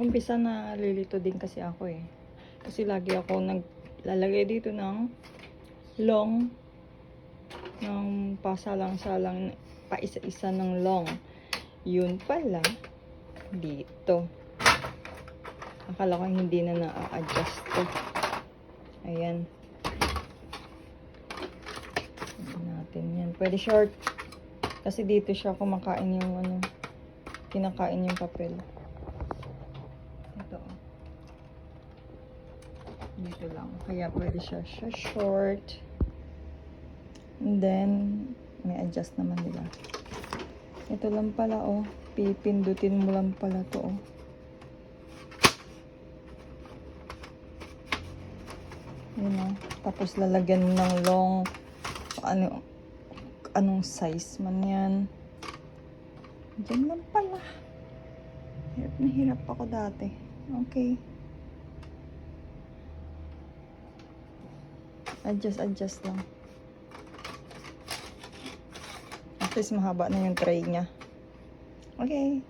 umpisa na lilito din kasi ako eh. Kasi lagi ako naglalagay dito ng long, ng pasalang-salang, pa isa-isa ng long. Yun pala, dito. Akala ko hindi na na-adjust to. Ayan. Ayan natin yan. Pwede short. Kasi dito siya kumakain yung ano, kinakain yung papel. Ito. Dito lang. Kaya pwede siya short. And then, may adjust naman nila. Ito lang pala, oh. Pipindutin mo lang pala to, oh. Yun, oh. Tapos lalagyan mo ng long, anong size man yan. Diyan lang pala. Hirap na hirap ako dati. Okay. Adjust lang. At least mahaba na yung tray niya. Okay.